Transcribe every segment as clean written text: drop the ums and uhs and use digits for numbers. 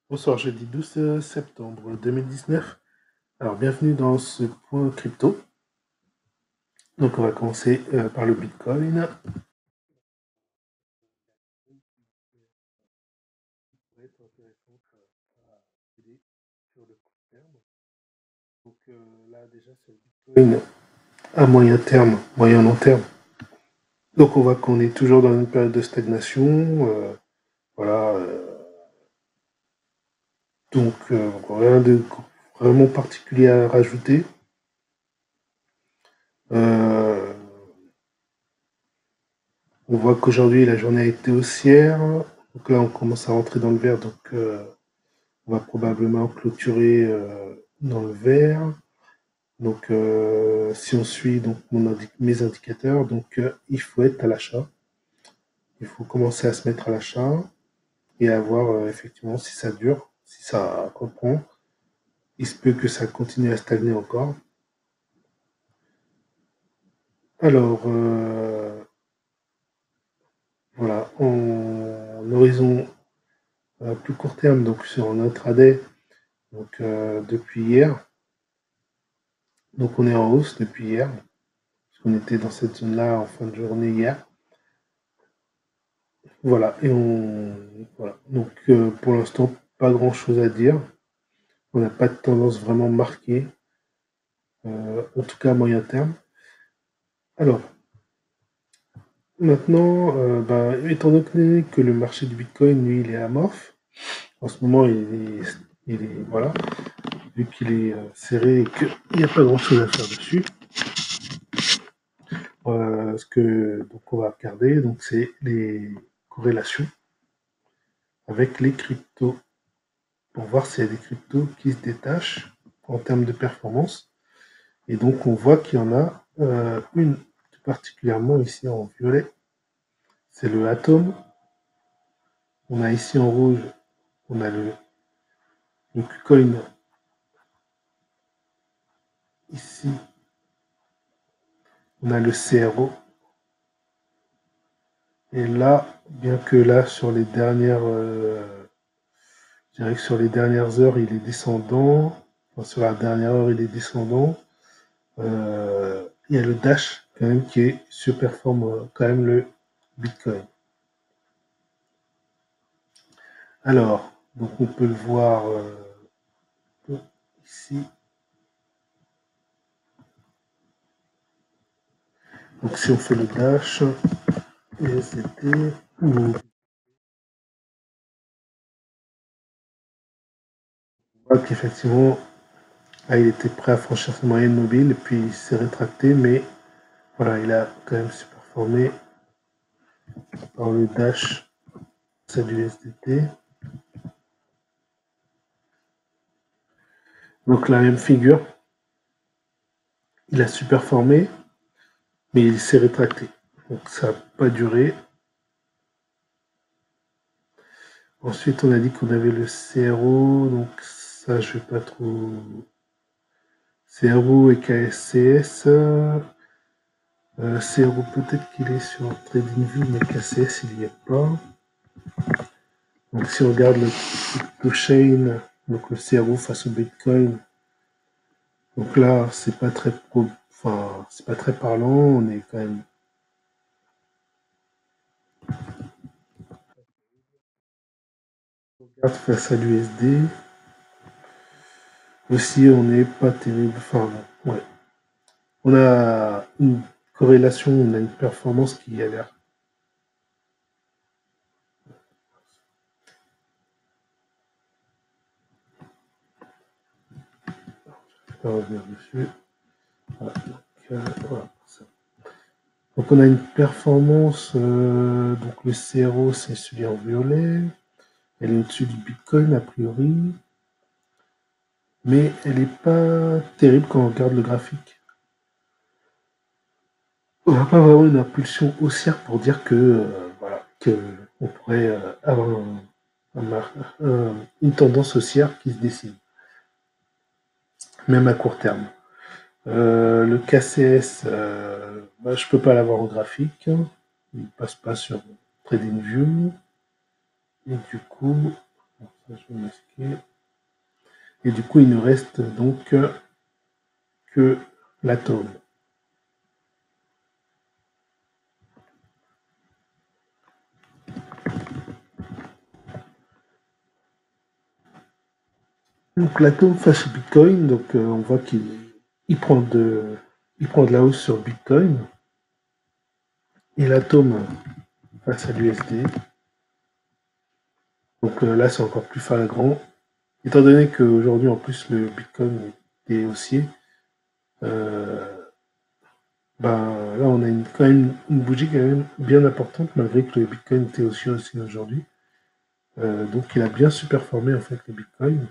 Bonsoir, jeudi 12 septembre 2019. Alors, bienvenue dans ce point crypto. Donc, on va commencer par le Bitcoin. Ça va être intéressant à aider sur le court terme. Donc, là, déjà, sur le Bitcoin, à moyen terme, moyen long terme. Donc, on voit qu'on est toujours dans une période de stagnation. Voilà. Donc, rien de vraiment particulier à rajouter. Euh, On voit qu'aujourd'hui, la journée a été haussière. Donc là, on commence à rentrer dans le vert. Donc, on va probablement clôturer dans le vert. Donc, si on suit donc, mes indicateurs, donc, il faut être à l'achat. Il faut commencer à se mettre à l'achat et à voir effectivement si ça dure, si ça reprend. Il se peut que ça continue à stagner encore. Alors, voilà, en horizon plus court terme, donc sur un intraday, donc depuis hier. Donc on est en hausse depuis hier, parce qu'on était dans cette zone-là en fin de journée hier. Voilà, et voilà. Donc pour l'instant, pas grand-chose à dire. On n'a pas de tendance vraiment marquée, en tout cas à moyen terme. Alors, maintenant, étant donné que le marché du Bitcoin, lui, il est amorphe, en ce moment, voilà, vu qu'il est serré et qu'il n'y a pas grand-chose à faire dessus, ce que donc on va regarder, donc c'est les corrélations avec les cryptos pour voir s'il y a des cryptos qui se détachent en termes de performance. Et donc on voit qu'il y en a une particulièrement ici en violet, c'est le Atom. On a ici en rouge, on a le KuCoin ici, on a le CRO. Et là, bien que là sur les dernières, je dirais que sur les dernières heures il est descendant, enfin, sur la dernière heure il est descendant. Il y a le Dash quand même qui surperforme quand même le Bitcoin. Alors, donc on peut le voir ici. Donc si on fait le Dash, USDT, on voit qu'effectivement, là, il était prêt à franchir sa moyenne mobile et puis il s'est rétracté, mais voilà, il a quand même surperformé par le Dash, c'est du USDT. Donc la même figure, il a surperformé, mais il s'est rétracté. Donc ça n'a pas duré. Ensuite, on a dit qu'on avait le CRO, donc ça, je vais pas trop. CRO et KSCS. CRO, peut-être qu'il est sur TradingView, mais KCS, il n'y est pas. Donc, si on regarde le crypto-chain, donc le CRO face au Bitcoin, donc là, c'est pas très c'est pas très parlant. On est quand même. On regarde face à l'USD. Aussi, on n'est pas terrible. Enfin, ouais. On a une corrélation, on a une performance qui a l'air. Je vais revenir dessus. Voilà. Voilà. Donc on a une performance, donc le CRO c'est celui en violet, elle est au-dessus du Bitcoin a priori, mais elle n'est pas terrible quand on regarde le graphique. On n'a pas vraiment une impulsion haussière pour dire que voilà, que on pourrait avoir une tendance haussière qui se dessine, même à court terme. Le KCS, je peux pas l'avoir en graphique, il passe pas sur TradingView, et du coup, Alors, ça, je vais masquer. Et du coup, il ne reste donc que l'atome. Donc l'atome face au Bitcoin, donc on voit qu'il prend de la hausse sur Bitcoin. Et l'atome face à l'USD. Donc là, c'est encore plus flagrant. Étant donné qu'aujourd'hui, en plus, le Bitcoin est haussier, euh, ben, là, on a quand même une bougie quand même bien importante, malgré que le Bitcoin était haussier aussi aujourd'hui. Donc, il a bien superformé, en fait, le Bitcoin.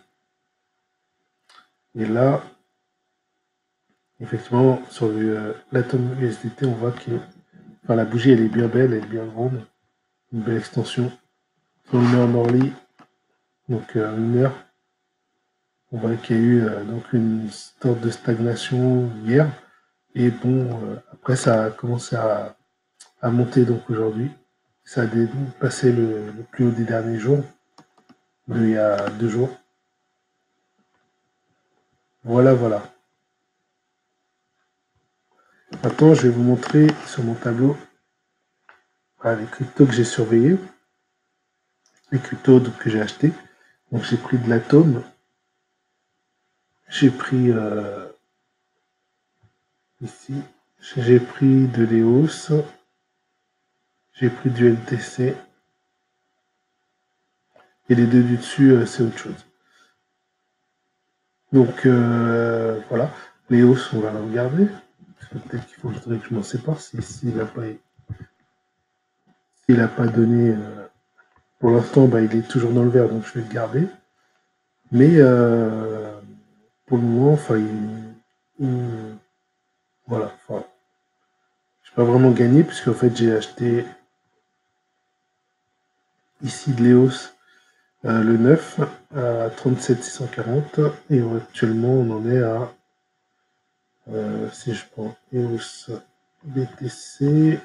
Et là, effectivement, sur l'atome USDT, on voit que enfin, la bougie, elle est bien belle, elle est bien grande. Une belle extension. Si on le met en orly, donc une heure, on voit qu'il y a eu donc une sorte de stagnation hier. Et bon, après, ça a commencé à monter donc aujourd'hui. Ça a dépassé le plus haut des derniers jours, il y a 2 jours. Voilà, voilà. Maintenant, je vais vous montrer sur mon tableau les cryptos que j'ai surveillés, les cryptos que j'ai achetés. Donc, j'ai pris de l'atome, j'ai pris ici, j'ai pris de l'EOS, j'ai pris du LTC, et les deux du dessus, c'est autre chose. Donc, voilà. L'EOS, on va le regarder. Peut-être qu'il faudrait que je m'en sépare s'il n'a pas donné. Pour l'instant, bah, il est toujours dans le vert, donc je vais le garder. Mais pour le moment, enfin, voilà. Enfin, je n'ai pas vraiment gagné, puisqu'en fait, j'ai acheté ici de l'EOS le 9 à 37 640 et actuellement, on en est à, si je prends EOS BTC,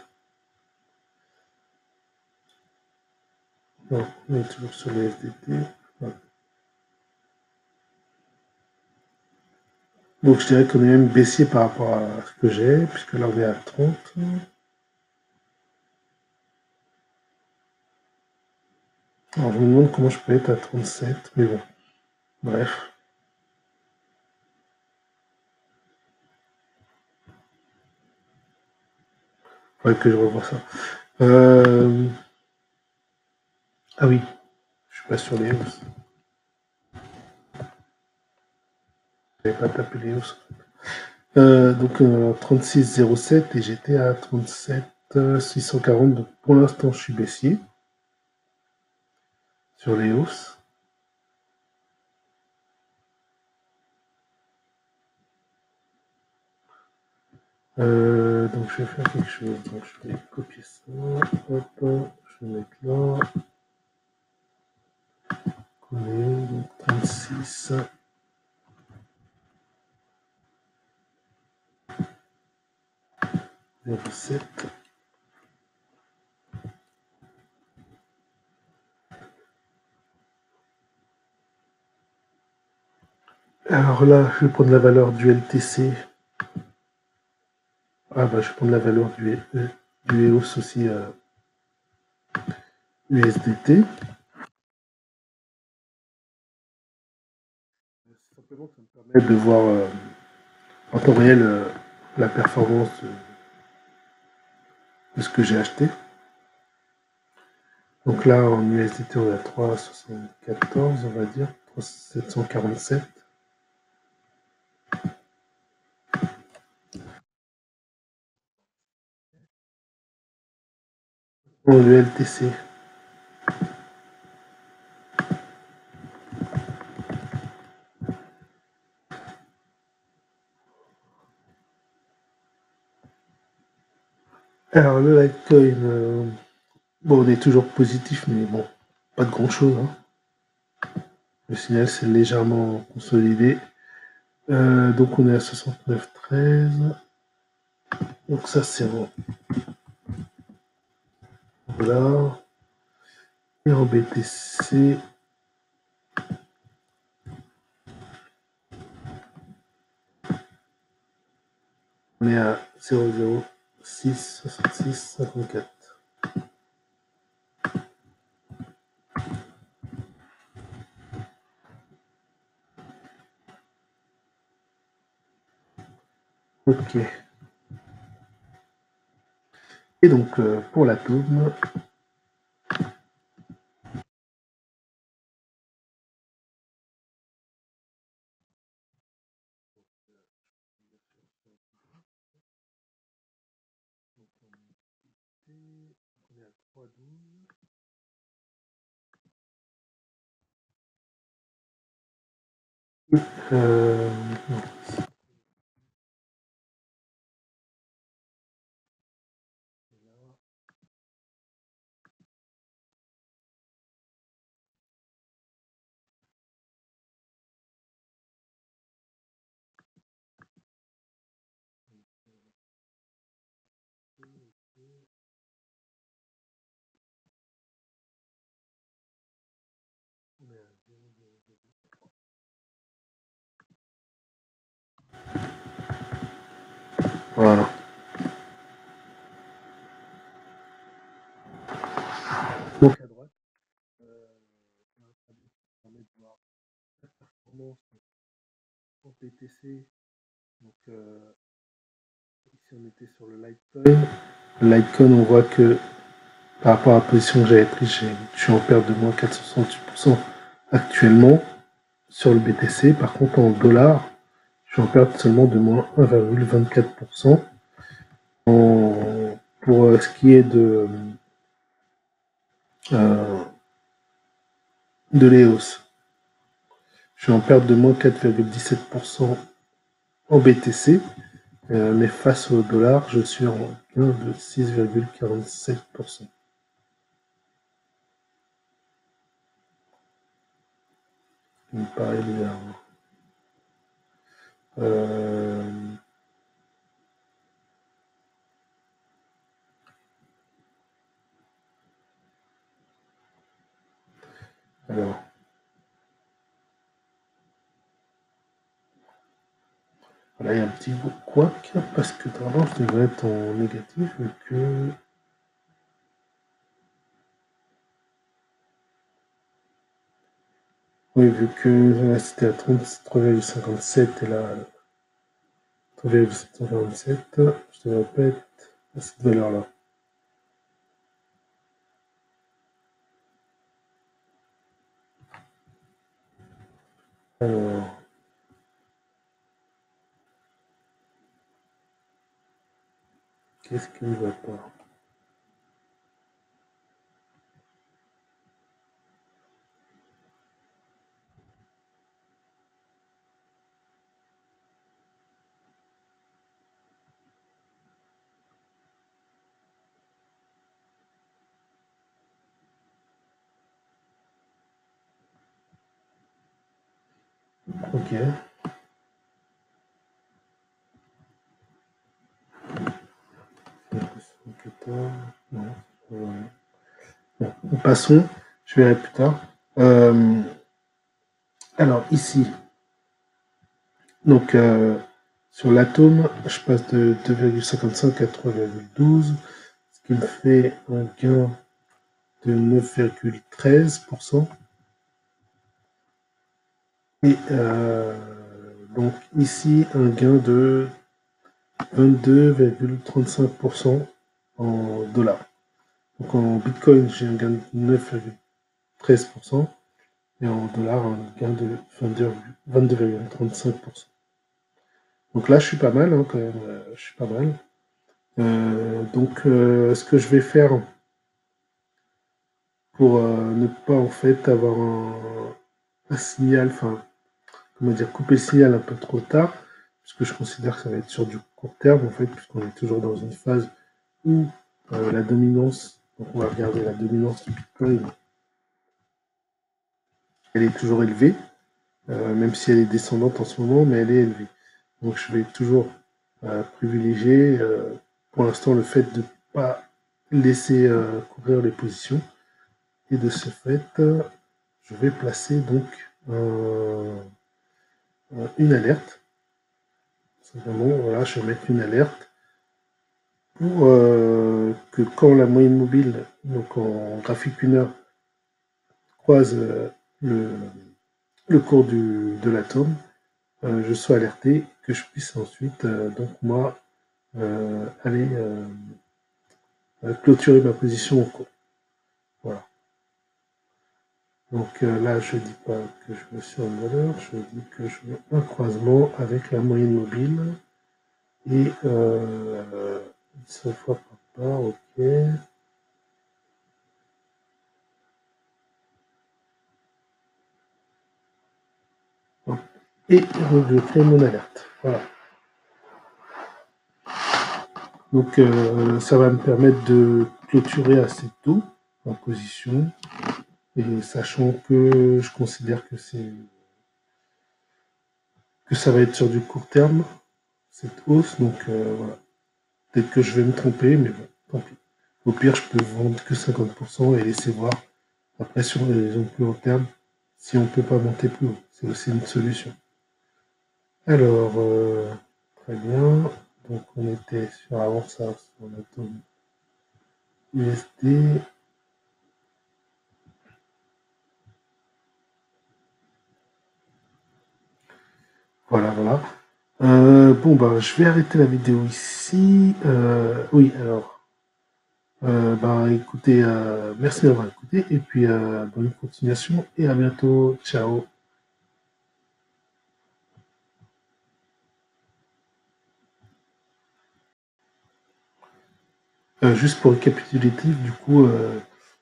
non, on est toujours sur les FDT. Voilà. Donc je dirais qu'on est même baissier par rapport à ce que j'ai, puisque là on est à 30. Alors je me demande comment je peux être à 37, mais bon, bref, il faudrait que je revoie ça. Ah oui, je suis pas sur les hausses. Je n'avais pas tapé les hausses. Donc 36,07 et j'étais à 37,640. Donc pour l'instant, je suis baissier sur les hausses. Donc je vais faire quelque chose. Donc je vais copier ça. Hop, je vais mettre là. Coller. Donc 36. 07. Alors là, je vais prendre la valeur du LTC. Ah bah je vais prendre la valeur du EOS aussi USDT. Simplement, ça me permet de voir en temps réel la performance de ce que j'ai acheté. Donc là, en USDT, on est à 3,74, on va dire, 3,747. Pour le LTC. Alors le Litecoin, bon, on est toujours positif, mais bon, pas de grand chose. Hein. Le signal s'est légèrement consolidé. Donc on est à 69,13. Donc ça c'est bon. Voilà. Et en BTC, On est à 0,066654. Ok. Et donc pour l'atome, on est à 3,12. Non. Voilà. Donc à droite, on a un tableau qui permet de voir la performance en BTC. Donc ici on était sur le Litecoin. Le Litecoin, on voit que par rapport à la position que j'avais prise, je suis en perte de moins 468% actuellement sur le BTC. Par contre, en dollars, je suis en perte seulement de moins 1,24%. Pour ce qui est de l'EOS, je suis en perte de moins 4,17% en BTC, mais face au dollar, je suis en gain de 6,47%. Il me paraît bizarre. Alors, voilà, il y a un petit couac, parce que normalement, je devrais être en négatif, vu que... Oui, vu que là, c'était à 3,57 et là, 3,747, je devrais pas être à cette valeur-là. Alors, qu'est-ce qui ne va pas? Ok. Non. Bon, passons, je verrai plus tard. Alors ici, donc sur l'atome, je passe de 2,55 à 3,12, ce qui me fait un gain de 9,13%. Et donc ici, un gain de 22,35% en dollars. Donc en Bitcoin, j'ai un gain de 9,13% et en dollars, un gain de 22,35%. Donc là, je suis pas mal, hein, quand même, je suis pas mal. Donc ce que je vais faire pour ne pas en fait avoir un signal, enfin, comment dire, couper le signal un peu trop tard, puisque je considère que ça va être sur du court terme, en fait, puisqu'on est toujours dans une phase où la dominance, donc on va regarder la dominance du Bitcoin, elle est toujours élevée, même si elle est descendante en ce moment, mais elle est élevée. Donc je vais toujours privilégier pour l'instant le fait de ne pas laisser courir les positions. Et de ce fait, je vais placer donc une alerte C'est vraiment, voilà, je vais mettre une alerte pour que quand la moyenne mobile, donc en graphique 1 heure, croise le, le cours de l'atome, je sois alerté, que je puisse ensuite, donc moi, aller clôturer ma position au cours. Voilà. Donc là, je ne dis pas que je veux sur une valeur, je dis que je veux un croisement avec la moyenne mobile. Et une seule fois par part, ok. Et je crée mon alerte. Voilà. Donc ça va me permettre de clôturer assez tôt en position. Et sachant que je considère que ça va être sur du court terme, cette hausse. Donc voilà. Peut-être que je vais me tromper, mais bon, tant pis. Au pire, je peux vendre que 50% et laisser voir après sur les raisons plus long terme si on ne peut pas monter plus haut. C'est aussi une solution. Alors, très bien. Donc on était sur avant ça, sur l'atome USD. Voilà, voilà. Bon, bah, je vais arrêter la vidéo ici. Oui, alors, bah, écoutez, merci d'avoir écouté et puis bonne continuation et à bientôt. Ciao. Juste pour récapitulatif, du coup,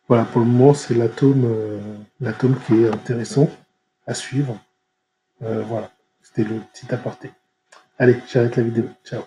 voilà, pour le moment, c'est l'atome qui est intéressant à suivre. Voilà, c'était le petit aparté. Allez, j'arrête la vidéo. Ciao.